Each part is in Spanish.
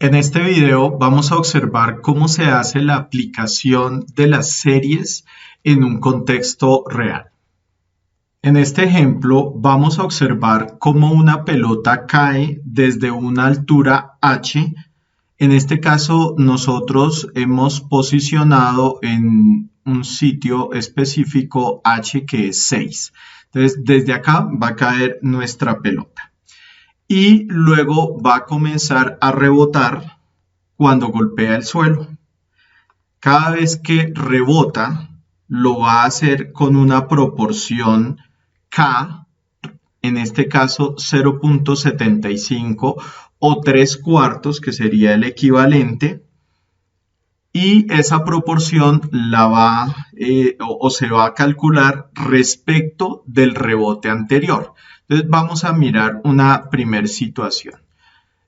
En este video vamos a observar cómo se hace la aplicación de las series en un contexto real. En este ejemplo vamos a observar cómo una pelota cae desde una altura h. En este caso nosotros hemos posicionado en un sitio específico h que es 6. Entonces desde acá va a caer nuestra pelota. Y luego va a comenzar a rebotar cuando golpea el suelo. Cada vez que rebota, lo va a hacer con una proporción K, en este caso 0.75 o 3/4, que sería el equivalente. Y esa proporción la va se va a calcular respecto del rebote anterior. Entonces vamos a mirar una primera situación.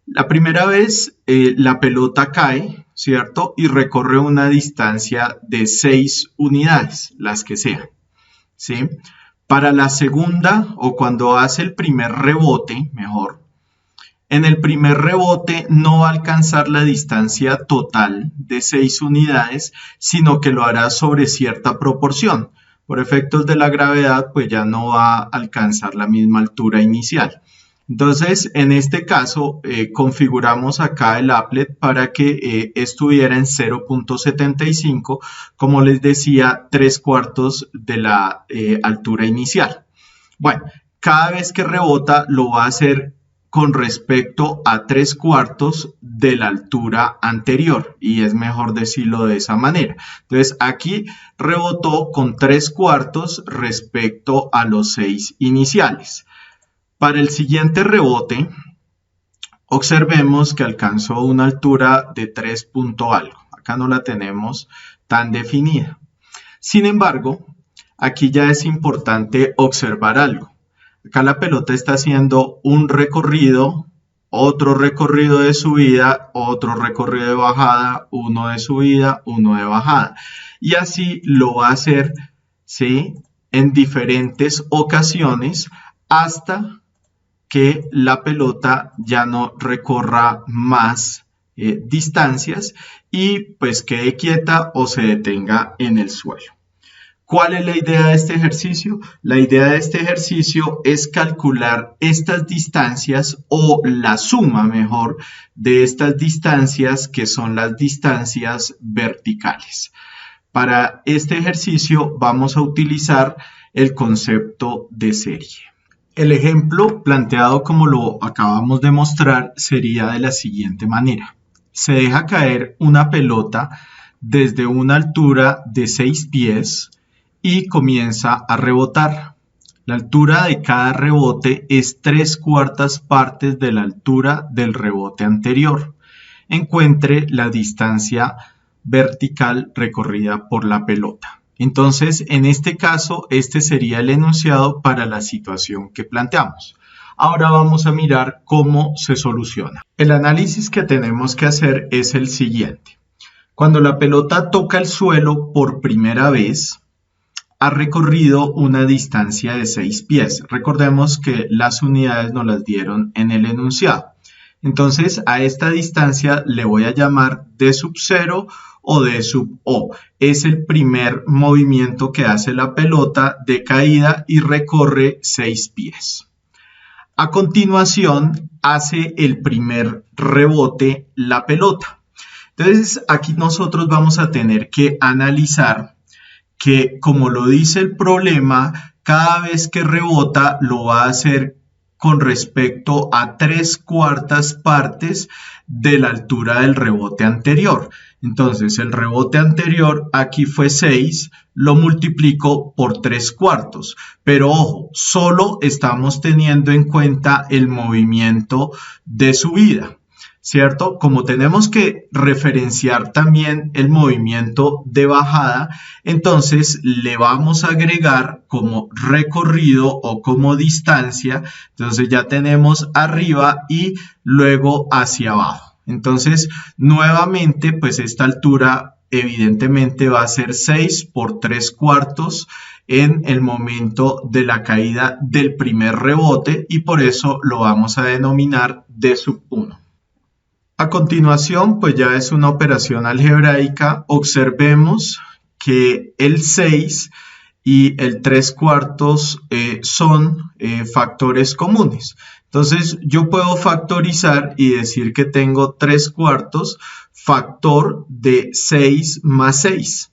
La primera vez la pelota cae, ¿cierto? Y recorre una distancia de 6 unidades, las que sean, ¿sí? Para la segunda o cuando hace el primer rebote, mejor, en el primer rebote no va a alcanzar la distancia total de 6 unidades, sino que lo hará sobre cierta proporción. Por efectos de la gravedad, pues ya no va a alcanzar la misma altura inicial. Entonces, en este caso, configuramos acá el applet para que estuviera en 0.75, como les decía, 3/4 de la altura inicial. Bueno, cada vez que rebota lo va a hacer con respecto a 3/4 de la altura anterior, y es mejor decirlo de esa manera. Entonces aquí rebotó con 3/4 respecto a los 6 iniciales. Para el siguiente rebote, observemos que alcanzó una altura de 3 punto algo. Acá no la tenemos tan definida. Sin embargo, aquí ya es importante observar algo. Acá la pelota está haciendo un recorrido, otro recorrido de subida, otro recorrido de bajada, uno de subida, uno de bajada. Y así lo va a hacer, ¿sí?, en diferentes ocasiones hasta que la pelota ya no recorra más distancias y pues quede quieta o se detenga en el suelo. ¿Cuál es la idea de este ejercicio? La idea de este ejercicio es calcular estas distancias o la suma, mejor, de estas distancias que son las distancias verticales. Para este ejercicio vamos a utilizar el concepto de serie. El ejemplo planteado como lo acabamos de mostrar sería de la siguiente manera. Se deja caer una pelota desde una altura de 6 pies y comienza a rebotar. La altura de cada rebote es 3/4 partes de la altura del rebote anterior. Encuentre la distancia vertical recorrida por la pelota. Entonces, en este caso, este sería el enunciado para la situación que planteamos. Ahora vamos a mirar cómo se soluciona. El análisis que tenemos que hacer es el siguiente. Cuando la pelota toca el suelo por primera vez, ha recorrido una distancia de 6 pies. Recordemos que las unidades nos las dieron en el enunciado. Entonces, a esta distancia le voy a llamar D sub 0 o D sub O. Es el primer movimiento que hace la pelota de caída y recorre 6 pies. A continuación, hace el primer rebote la pelota. Entonces, aquí nosotros vamos a tener que analizar que, como lo dice el problema, cada vez que rebota lo va a hacer con respecto a 3/4 partes de la altura del rebote anterior. Entonces, el rebote anterior aquí fue 6, lo multiplico por 3/4. Pero ojo, solo estamos teniendo en cuenta el movimiento de subida, ¿cierto? Como tenemos que referenciar también el movimiento de bajada, entonces le vamos a agregar como recorrido o como distancia. Entonces ya tenemos arriba y luego hacia abajo. Entonces, nuevamente, pues esta altura evidentemente va a ser 6 por 3/4 en el momento de la caída del primer rebote y por eso lo vamos a denominar D sub 1. A continuación, pues ya es una operación algebraica. Observemos que el 6 y el 3/4 son factores comunes. Entonces, yo puedo factorizar y decir que tengo 3/4 factor de 6 más 6.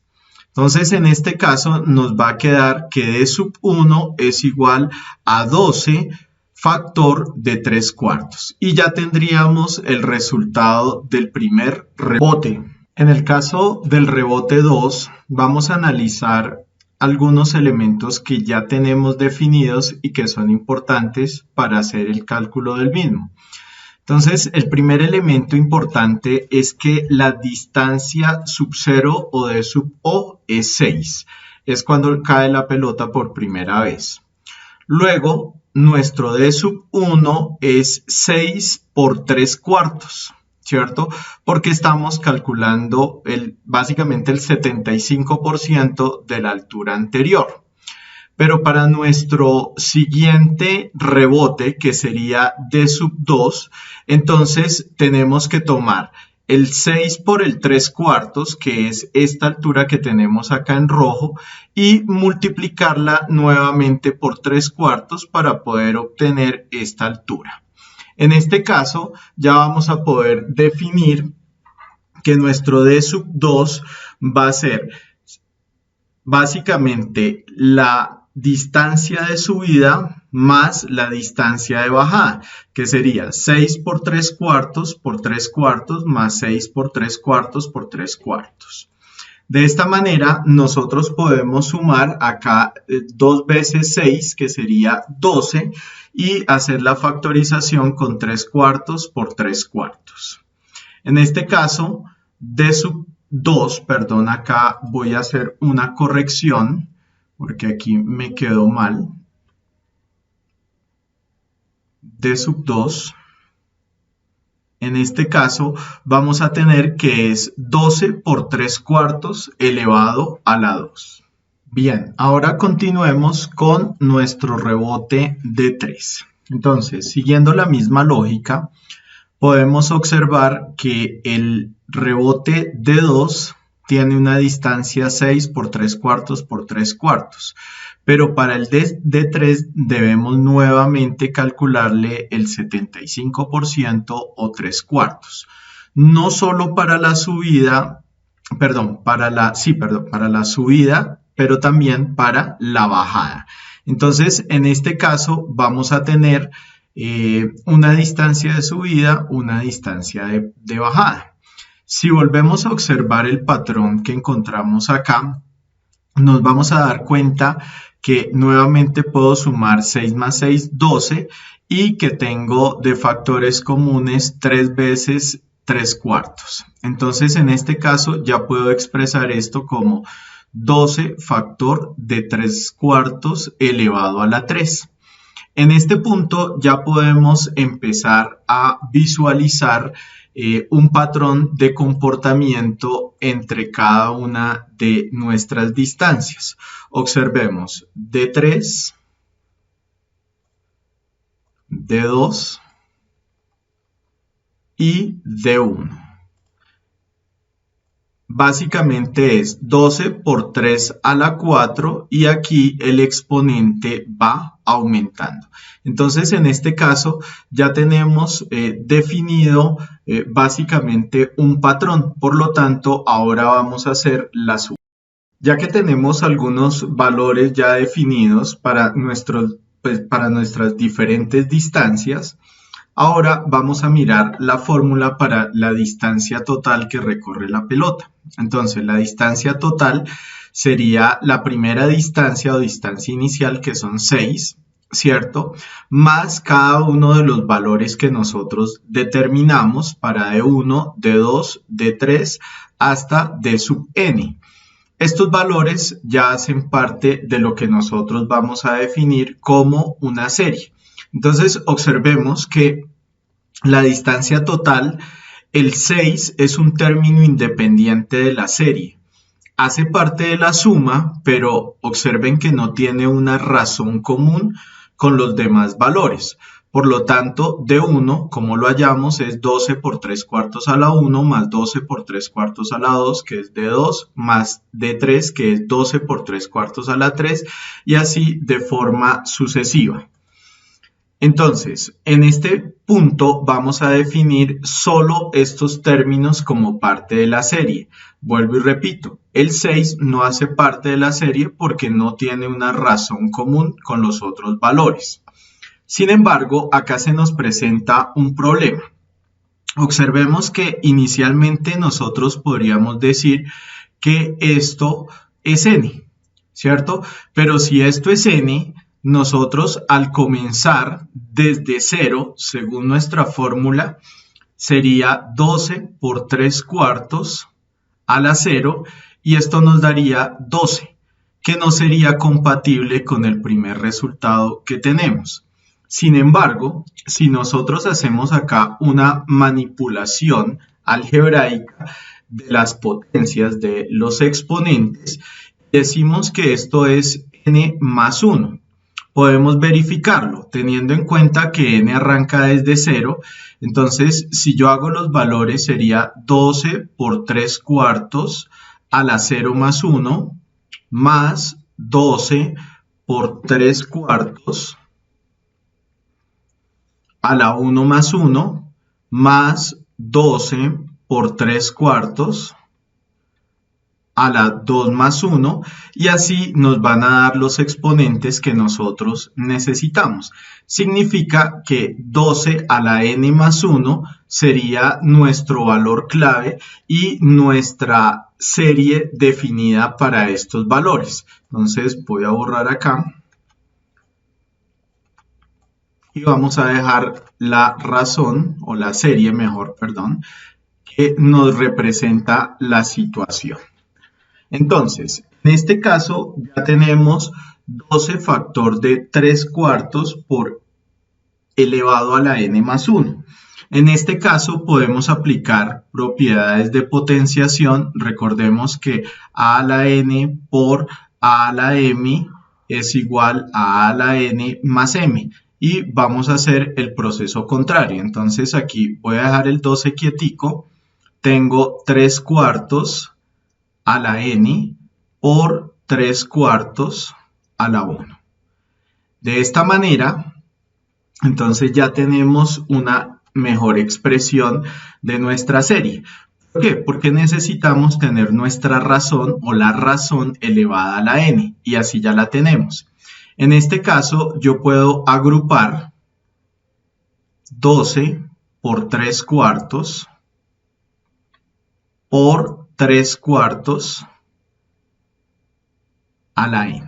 Entonces, en este caso, nos va a quedar que d sub 1 es igual a 12 factor de 3/4. Y ya tendríamos el resultado del primer rebote. En el caso del rebote 2, vamos a analizar algunos elementos que ya tenemos definidos y que son importantes para hacer el cálculo del mismo. Entonces, el primer elemento importante es que la distancia sub 0 o d sub o es 6. Es cuando cae la pelota por primera vez. Luego, nuestro d sub 1 es 6 por 3/4, ¿cierto? Porque estamos calculando básicamente el 75% de la altura anterior. Pero para nuestro siguiente rebote, que sería d sub 2, entonces tenemos que tomar el 6 por el 3/4, que es esta altura que tenemos acá en rojo, y multiplicarla nuevamente por 3/4 para poder obtener esta altura. En este caso, ya vamos a poder definir que nuestro d sub 2 va a ser básicamente la distancia de subida más la distancia de bajada, que sería 6 por 3/4 por 3/4 más 6 por 3/4 por 3/4. De esta manera, nosotros podemos sumar acá 2 veces 6, que sería 12, y hacer la factorización con 3/4 por 3/4. En este caso, d sub 2, perdón, acá voy a hacer una corrección, porque aquí me quedó mal. D sub 2, en este caso vamos a tener que es 12 por 3/4 elevado a la 2. Bien, ahora continuemos con nuestro rebote de 3. Entonces, siguiendo la misma lógica, podemos observar que el rebote de 2 tiene una distancia 6 por 3/4 por 3/4. Pero para el de 3 debemos nuevamente calcularle el 75% o 3/4. No solo para la subida, para la subida, pero también para la bajada. Entonces, en este caso vamos a tener una distancia de subida, una distancia de bajada. Si volvemos a observar el patrón que encontramos acá, nos vamos a dar cuenta que nuevamente puedo sumar 6 más 6, 12, y que tengo de factores comunes 3 veces 3/4. Entonces, en este caso ya puedo expresar esto como 12 factor de 3/4 elevado a la 3. En este punto ya podemos empezar a visualizar un patrón de comportamiento entre cada una de nuestras distancias. Observemos D3, D2 y D1. Básicamente es 12 por 3 a la 4 y aquí el exponente va aumentando. Entonces, en este caso ya tenemos definido básicamente un patrón. Por lo tanto, ahora vamos a hacer la suma. Ya que tenemos algunos valores ya definidos para nuestras diferentes distancias, ahora vamos a mirar la fórmula para la distancia total que recorre la pelota. Entonces, la distancia total sería la primera distancia o distancia inicial, que son 6, ¿cierto? Más cada uno de los valores que nosotros determinamos para D1, D2, D3 hasta D sub n. Estos valores ya hacen parte de lo que nosotros vamos a definir como una serie. Entonces, observemos que la distancia total, el 6 es un término independiente de la serie. Hace parte de la suma, pero observen que no tiene una razón común con los demás valores. Por lo tanto, de 1, como lo hallamos, es 12 por 3 cuartos a la 1 más 12 por 3 cuartos a la 2, que es de 2, más de 3, que es 12 por 3 cuartos a la 3, y así de forma sucesiva. Entonces, en este punto vamos a definir solo estos términos como parte de la serie. Vuelvo y repito, el 6 no hace parte de la serie porque no tiene una razón común con los otros valores. Sin embargo, acá se nos presenta un problema. Observemos que inicialmente nosotros podríamos decir que esto es n, ¿cierto? Pero si esto es n, nosotros al comenzar desde 0, según nuestra fórmula, sería 12 por 3 cuartos a la 0 y esto nos daría 12, que no sería compatible con el primer resultado que tenemos. Sin embargo, si nosotros hacemos acá una manipulación algebraica de las potencias de los exponentes, decimos que esto es n más 1. Podemos verificarlo teniendo en cuenta que n arranca desde 0. Entonces, si yo hago los valores, sería 12 por 3 cuartos a la 0 más 1 más 12 por 3 cuartos a la 1 más 1 más 12 por 3 cuartos a la 2 más 1 y así nos van a dar los exponentes que nosotros necesitamos. Significa que 12 a la n más 1 sería nuestro valor clave y nuestra serie definida para estos valores. Entonces voy a borrar acá. Y vamos a dejar la razón, o la serie mejor, perdón, que nos representa la situación. Entonces, en este caso ya tenemos 12 factor de 3 cuartos por elevado a la n más 1. En este caso podemos aplicar propiedades de potenciación. Recordemos que a a la n por a a la m es igual a a la n más m. Y vamos a hacer el proceso contrario. Entonces aquí voy a dejar el 12 quietico. Tengo 3 cuartos a la n por 3 cuartos a la 1. De esta manera, entonces ya tenemos una mejor expresión de nuestra serie. ¿Por qué? Porque necesitamos tener nuestra razón o la razón elevada a la n y así ya la tenemos. En este caso yo puedo agrupar 12 por 3 cuartos por 3 cuartos a la n.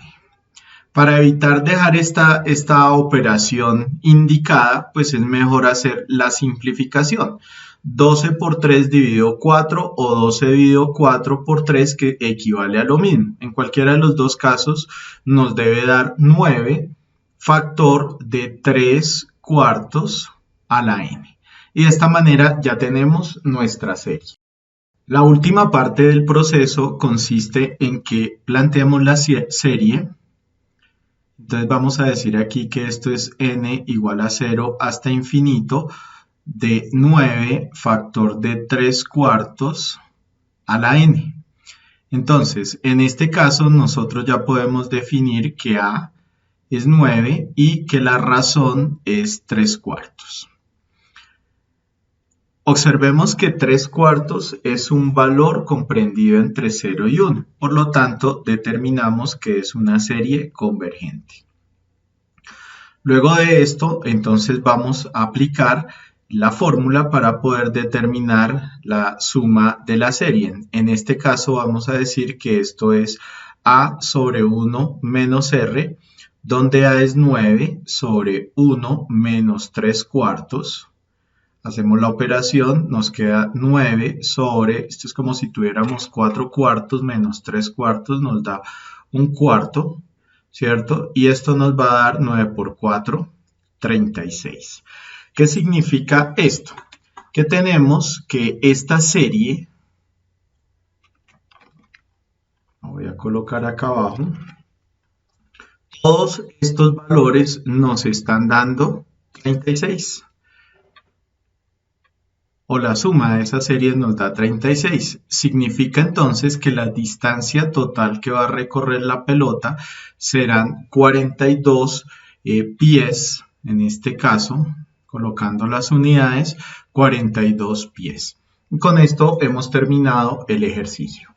Para evitar dejar esta operación indicada, pues es mejor hacer la simplificación. 12 por 3 dividido 4 o 12 dividido 4 por 3 que equivale a lo mismo. En cualquiera de los dos casos nos debe dar 9 factor de 3 cuartos a la n. Y de esta manera ya tenemos nuestra serie. La última parte del proceso consiste en que planteamos la serie. Entonces vamos a decir aquí que esto es n igual a 0 hasta infinito de 9 factor de 3 cuartos a la n. Entonces, en este caso nosotros ya podemos definir que a es 9 y que la razón es 3 cuartos. Observemos que 3 cuartos es un valor comprendido entre 0 y 1. Por lo tanto, determinamos que es una serie convergente. Luego de esto, entonces vamos a aplicar la fórmula para poder determinar la suma de la serie. En este caso vamos a decir que esto es a sobre 1 menos r, donde a es 9 sobre 1 menos 3 cuartos. Hacemos la operación, nos queda 9 sobre, esto es como si tuviéramos 4 cuartos menos 3 cuartos, nos da un cuarto, ¿cierto? Y esto nos va a dar 9 por 4, 36. ¿Qué significa esto? Que tenemos que esta serie, la voy a colocar acá abajo, todos estos valores nos están dando 36. O la suma de esas series nos da 36. Significa entonces que la distancia total que va a recorrer la pelota serán 42 pies, en este caso, colocando las unidades, 42 pies. Con esto hemos terminado el ejercicio.